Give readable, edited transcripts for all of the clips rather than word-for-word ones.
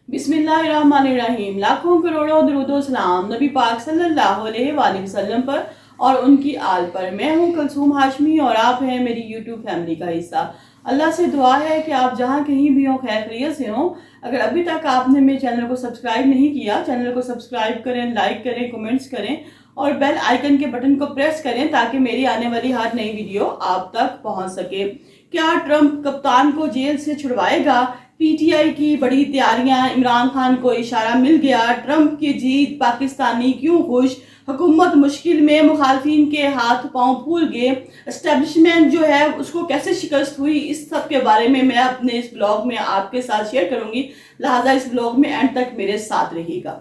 बिस्मिल्लाहिर्रहमानिर्रहीम। लाखों करोड़ों दुरूदो सलाम नबी पाक सल्लल्लाहु अलैहि वसल्लम पर और उनकी आल पर। मैं हूँ कुलसूम हाशमी और आप हैं मेरी यूट्यूब फैमिली का हिस्सा। अल्लाह से दुआ है कि आप जहाँ कहीं भी हों खैर खैरियत से हों। अगर अभी तक आपने मेरे चैनल को सब्सक्राइब नहीं किया, चैनल को सब्सक्राइब करें, लाइक करें, कमेंट्स करें और बेल आइकन के बटन को प्रेस करें ताकि मेरी आने वाली हर नई वीडियो आप तक पहुंच सके। क्या ट्रंप कप्तान को जेल से छुड़वाएगा? पीटीआई की बड़ी तैयारियां, इमरान खान को इशारा मिल गया। ट्रंप की जीत, पाकिस्तानी क्यों खुश? हुकूमत मुश्किल में, मुखालफिन के हाथ पांव फूल गए, एस्टेब्लिशमेंट जो है उसको कैसे शिकस्त हुई, इस सब के बारे में मैं अपने इस ब्लॉग में आपके साथ शेयर करूंगी। लिहाजा इस ब्लॉग में एंड तक मेरे साथ रहिएगा।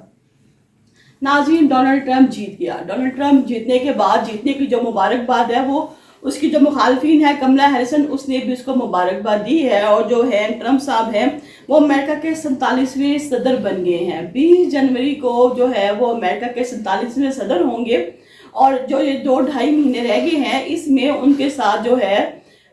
नाज़रीन, डोनाल्ड ट्रंप जीत गया। डोनाल्ड ट्रंप जीतने के बाद, जीतने की जो मुबारकबाद है वो उसकी जो मुखालफिन है कमला हैरिसन, उसने भी उसको मुबारकबाद दी है। और जो है ट्रंप साहब हैं वो अमेरिका के 47वें सदर बन गए हैं। 20 जनवरी को जो है वो अमेरिका के 47वें सदर होंगे। और जो ये 2-2.5 महीने रह गए हैं इसमें उनके साथ जो है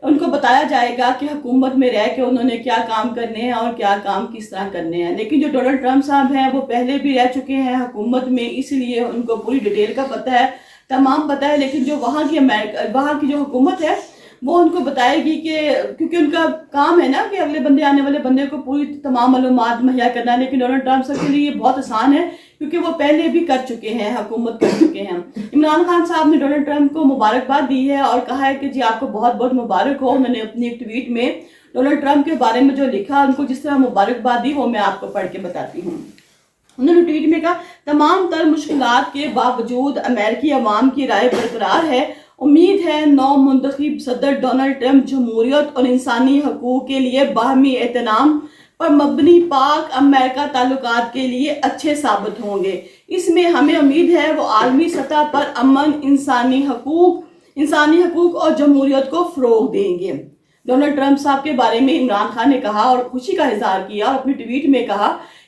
उनको बताया जाएगा कि हुकूमत में रह के उन्होंने क्या काम करने हैं और क्या काम किस तरह करने हैं। लेकिन जो डोनाल्ड ट्रंप साहब हैं वो पहले भी रह चुके हैं हुकूमत में, इसलिए उनको पूरी डिटेल का पता है, तमाम पता है। लेकिन जो वहाँ की जो हुकूमत है वो उनको बताएगी कि क्योंकि उनका काम है ना कि अगले बंदे आने वाले बंदे को पूरी तमाम मालूमात मुहैया करना है। लेकिन डोनाल्ड ट्रंप साहब के लिए ये बहुत आसान है क्योंकि वो पहले भी कर चुके हैं, हुकूमत कर चुके हैं। इमरान खान साहब ने डोनाल्ड ट्रंप को मुबारकबाद दी है और कहा है कि जी आपको बहुत बहुत मुबारक हो। उन्होंने अपनी एक ट्वीट में डोनाल्ड ट्रंप के बारे में जो लिखा, उनको जिस तरह मुबारकबाद दी वो मैं आपको पढ़ के बताती हूँ। उन्होंने ट्वीट में कहा, तमाम तर मुश्किलात के बावजूद अमेरिकी अवाम की राय बरकरार है। उम्मीद है नौ मुंतखब सदर डोनाल्ड ट्रंप जमहूरियत और इंसानी हकूक के लिए बाहमी एहतराम पर मबनी पाक अमेरिका ताल्लुकात के लिए अच्छे साबित होंगे। इसमें हमें उम्मीद है वो आलमी सतह पर अमन, इंसानी हकूक और जमहूरियत को फ़रोग देंगे। डोनाल्ड ट्रंप साहब के बारे में इमरान खान ने कहा और खुशी का इजहार किया और अपनी ट्वीट में कहा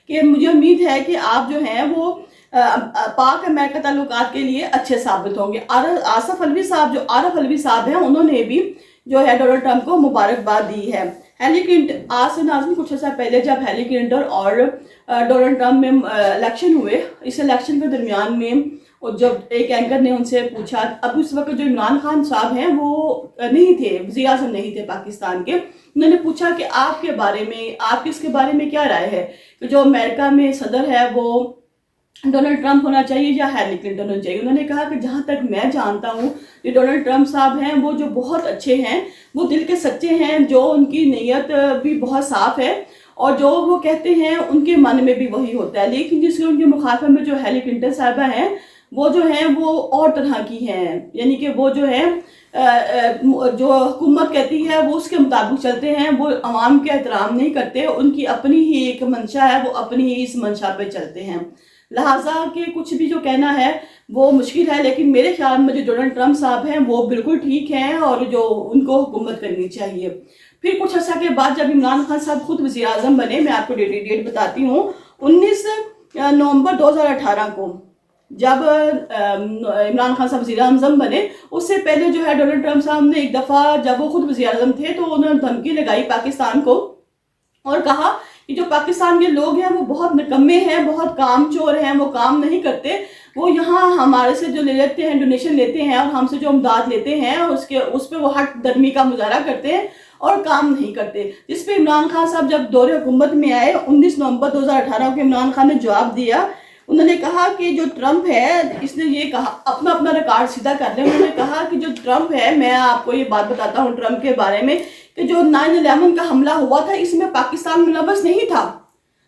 कि मुझे उम्मीद है कि आप जो हैं वो पाक अमेरिका ताल्लुकात के लिए अच्छे साबित होंगे। आरफ अलवी साहब हैं, उन्होंने भी जो है डोनाल्ड ट्रंप को मुबारकबाद दी है। हेली क्लिंटन, आज से नाज़रीन कुछ अर्सा पहले जब हेली क्लिंटन और डोनाल्ड ट्रंप में इलेक्शन हुए, इस इलेक्शन के दरमियान में और जब एक एंकर ने उनसे पूछा, अब उस वक्त जो इमरान खान साहब हैं वो नहीं थे, वज़ीर आज़म नहीं थे पाकिस्तान के। उन्होंने पूछा कि आपके बारे में, आपकी इसके बारे में क्या राय है कि जो अमेरिका में सदर है वो डोनाल्ड ट्रंप होना चाहिए या हेली क्लिंटन होना चाहिए। उन्होंने कहा कि जहाँ तक मैं जानता हूँ ये डोनाल्ड ट्रंप साहब हैं वो जो बहुत अच्छे हैं, वो दिल के सच्चे हैं, जो उनकी नीयत भी बहुत साफ है और जो वो कहते हैं उनके मन में भी वही होता है। लेकिन जिसके उनके मुखालफत में जो हेली क्लिंटन साहबा हैं वो जो हैं वो और तरह की हैं, यानी कि वो जो है जो हुकूमत कहती है वो उसके मुताबिक चलते हैं, वो अवाम के एहतराम नहीं करते, उनकी अपनी ही एक मंशा है, वो अपनी ही इस मंशा पे चलते हैं। लिहाजा के कुछ भी जो कहना है वो मुश्किल है, लेकिन मेरे ख्याल में जो डोनाल्ड ट्रंप साहब हैं वो बिल्कुल ठीक हैं और जो उनको हुकूमत करनी चाहिए। फिर कुछ अर्सा के बाद जब इमरान खान साहब खुद वज़ीर आज़म बने, मैं आपको डेट बताती हूँ, 19 नवंबर 2018 को जब इमरान खान साहब वज़ीर आज़म बने, उससे पहले जो है डोनाल्ड ट्रंप साहब ने एक दफ़ा जब वो खुद वज़ीर आज़म थे तो उन्होंने धमकी लगाई पाकिस्तान को और कहा कि जो पाकिस्तान के लोग हैं वो बहुत निकम्मे हैं, बहुत कामचोर हैं, वो काम नहीं करते, वो यहाँ हमारे से जो ले लेते हैं, डोनेशन लेते हैं और हमसे जो इमदाद लेते हैं उस पर वो हट दर्मी का मुजाहरा करते हैं और काम नहीं करते। जिस पे इमरान खान साहब जब दौरे हुकूमत में आए 19 नवंबर 2018 को इमरान खान ने जवाब दिया। उन्होंने कहा कि जो ट्रंप है इसने ये कहा, अपना रिकॉर्ड सीधा कर ले। उन्होंने कहा कि जो ट्रंप है, मैं आपको ये बात बताता हूँ ट्रंप के बारे में कि जो 9/11 का हमला हुआ था इसमें पाकिस्तान मुलव्वस नहीं था।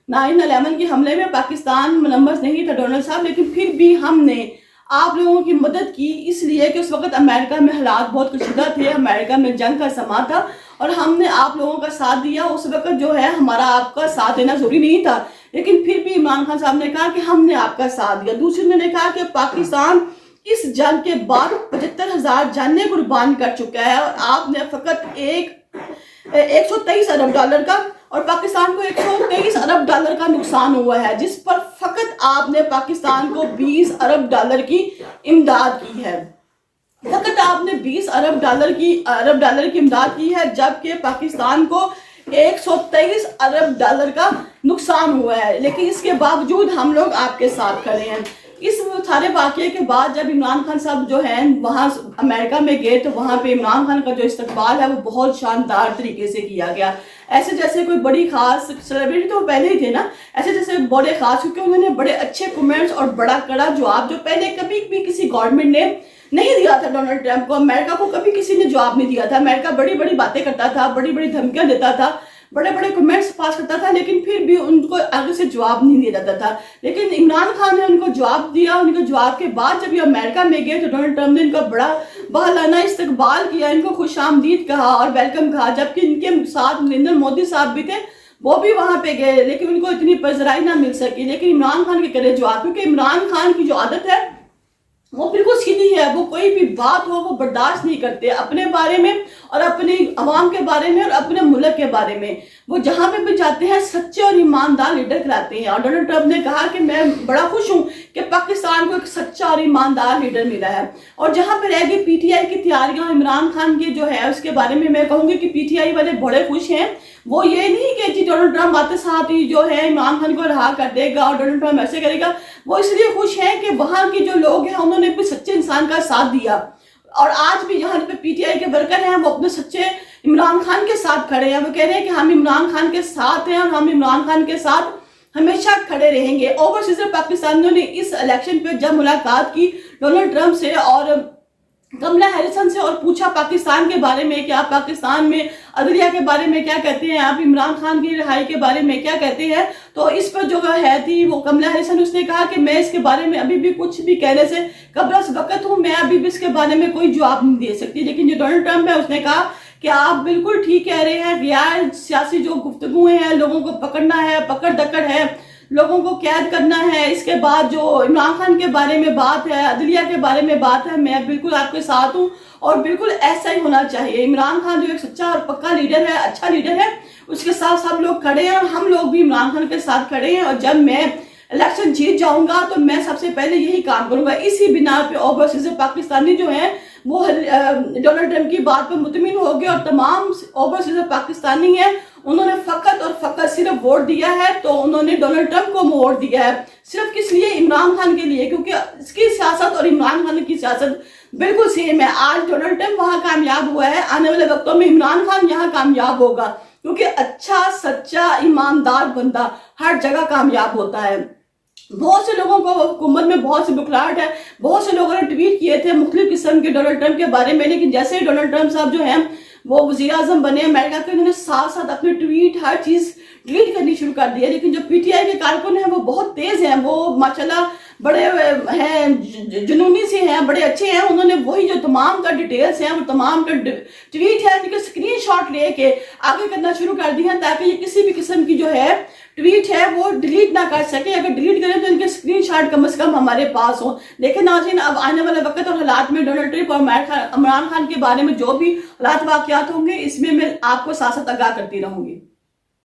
9/11 के हमले में पाकिस्तान मुलव्वस नहीं था डोनाल्ड साहब, लेकिन फिर भी हमने आप लोगों की मदद की, इसलिए कि उस वक्त अमेरिका में हालात बहुत कशीदा थे, अमेरिका में जंग का समा था और हमने आप लोगों का साथ दिया। उस वक्त जो है हमारा आपका साथ देना जरूरी नहीं था, लेकिन फिर भी इमरान खान साहब ने कहा कि हमने आपका साथ दिया। दूसरे ने कहा कि पाकिस्तान इस जंग के बाद 75,000 जानें कुर्बान कर चुका है और आपने फकत 123 अरब डॉलर का और पाकिस्तान को 123 अरब डॉलर का नुकसान हुआ है, जिस पर फकत आपने पाकिस्तान को 20 अरब डॉलर की इमदाद की है। फकत आपने 20 अरब डॉलर की इमदाद की है, जबकि पाकिस्तान को 123 अरब डॉलर का नुकसान हुआ है, लेकिन इसके बावजूद हम लोग आपके साथ खड़े हैं। इस सारे वाकये के बाद जब इमरान खान साहब जो हैं वहाँ अमेरिका में गए तो वहाँ पे इमरान खान का जो इस्तकबाल है वो बहुत शानदार तरीके से किया गया। ऐसे जैसे कोई बड़ी खास सेलिब्रिटी तो पहले ही थे ना, ऐसे जैसे बड़े खास, क्योंकि उन्होंने बड़े अच्छे कमेंट्स और बड़ा कड़ा जवाब जो पहले कभी भी किसी गवर्नमेंट ने नहीं दिया था डोनाल्ड ट्रंप को। अमेरिका को कभी किसी ने जवाब नहीं दिया था। अमेरिका बड़ी बड़ी बातें करता था, बड़ी बड़ी धमकियां देता था, बड़े बड़े कमेंट्स पास करता था, लेकिन फिर भी उनको आगे से जवाब नहीं दिया जाता था। लेकिन इमरान खान ने उनको जवाब दिया। उनको जवाब के बाद जब ये अमेरिका में गए तो डोनाल्ड ट्रंप ने इनका बड़ा बहालाना इस्तकबाल किया, इनको खुश आमदीद कहा और वेलकम कहा। जबकि इनके साथ नरेंद्र मोदी साहब भी थे, वो भी वहां पे गए, लेकिन उनको इतनी पजराई ना मिल सकी। लेकिन इमरान खान के करे जवाब, क्योंकि इमरान खान की जो आदत है वो बिल्कुल सीधी है। वो कोई भी बात हो वो बर्दाश्त नहीं करते, अपने बारे में और अपनी आवाम के बारे में और अपने मुल्क के बारे में। वो जहां पे भी जाते हैं सच्चे और ईमानदार लीडर कराते हैं। और डोनाल्ड ट्रंप ने कहा कि मैं बड़ा खुश हूं कि पाकिस्तान को एक सच्चा और ईमानदार लीडर मिला है। और जहां पर रहेगी पीटीआई की तैयारियां इमरान खान की जो है उसके बारे में मैं कहूंगी कि पीटीआई वाले बड़े खुश हैं। वो ये नहीं कि जी डोनाल्ड ट्रंप आते साथ ही जो है इमरान खान को रहा कर देगा और डोनाल्ड ट्रंप ऐसे करेगा। वो इसलिए खुश हैं कि वहां के जो लोग हैं उन्होंने भी सच्चे इंसान का साथ दिया। और आज भी यहाँ पे पीटीआई के वर्कर हैं वो अपने सच्चे इमरान खान के साथ खड़े हैं। वो कह रहे हैं कि हम इमरान खान के साथ हैं और हम इमरान खान के साथ हमेशा खड़े रहेंगे। ओवरसीज पाकिस्तानियों ने इस इलेक्शन पे जब मुलाकात की डोनाल्ड ट्रंप से और कमला हैरिसन से और पूछा पाकिस्तान के बारे में कि आप पाकिस्तान में अदलिया के बारे में क्या कहते हैं, आप इमरान खान की रिहाई के बारे में क्या कहते हैं, तो इस पर जो है थी वो कमला हैरिसन, उसने कहा कि मैं इसके बारे में अभी भी कुछ भी कहने से कब्रस वक्त हूँ, मैं अभी भी इसके बारे में कोई जवाब नहीं दे सकती। लेकिन जो डोनाल्ड ट्रंप है उसने कहा कि आप बिल्कुल ठीक कह रहे हैं, गैर सियासी जो गुफ्तगुएं हैं, लोगों को पकड़ना है, पकड़ दकड़ है, लोगों को कैद करना है, इसके बाद जो इमरान खान के बारे में बात है, अदलिया के बारे में बात है, मैं बिल्कुल आपके साथ हूं और बिल्कुल ऐसा ही होना चाहिए। इमरान खान जो एक सच्चा और पक्का लीडर है, अच्छा लीडर है, उसके साथ सब लोग खड़े हैं और हम लोग भी इमरान खान के साथ खड़े हैं। और जब मैं इलेक्शन जीत जाऊंगा तो मैं सबसे पहले यही काम करूंगा। इसी बिना पे ओवरसीज पाकिस्तानी जो है वो डोनाल्ड ट्रंप की बात पर मुतमिन हो गए और तमाम ओवरसीज पाकिस्तानी हैं उन्होंने फकत और फकत सिर्फ वोट दिया है, तो उन्होंने डोनाल्ड ट्रंप को वोट दिया है सिर्फ किस लिए, इमरान खान के लिए, क्योंकि इसकी सियासत और इमरान खान की सियासत बिल्कुल सेम है। आज डोनाल्ड ट्रंप वहां कामयाब हुआ है, आने वाले वक्तों में इमरान खान यहाँ कामयाब होगा, क्योंकि अच्छा सच्चा ईमानदार बंदा हर जगह कामयाब होता है। बहुत से लोगों को हुकूमत में बहुत सी बुखलाहट है, बहुत से लोगों ने ट्वीट किए थे मुख्तलिफ किस्म के डोनाल्ड ट्रंप के बारे में, लेकिन जैसे ही डोनाल्ड ट्रंप साहब जो हैं वो वज़ीर आज़म बने अमेरिका के, उन्होंने साथ साथ अपने ट्वीट हर चीज डिलीट करनी शुरू कर दी है। लेकिन जो पीटीआई के कारकुन हैं वो बहुत तेज हैं, वो माशाल्लाह बड़े हैं, जुनूनी से हैं, बड़े अच्छे हैं। उन्होंने वही जो तमाम का डिटेल्स हैं, वो तमाम का ट्वीट है उनके स्क्रीनशॉट लेके आगे करना शुरू कर दी है, ताकि ये किसी भी किस्म की जो है ट्वीट है वो डिलीट ना कर सके। अगर डिलीट करें तो इनके स्क्रीनशॉट कम से कम हमारे पास हो। लेकिन नाज़रीन, अब आने वाले वक्त और हालात में डोनाल्ड ट्रंप और इमरान खान के बारे में जो भी हालात वाकयात होंगे इसमें मैं आपको साथ साथ आगाह करती रहूंगी।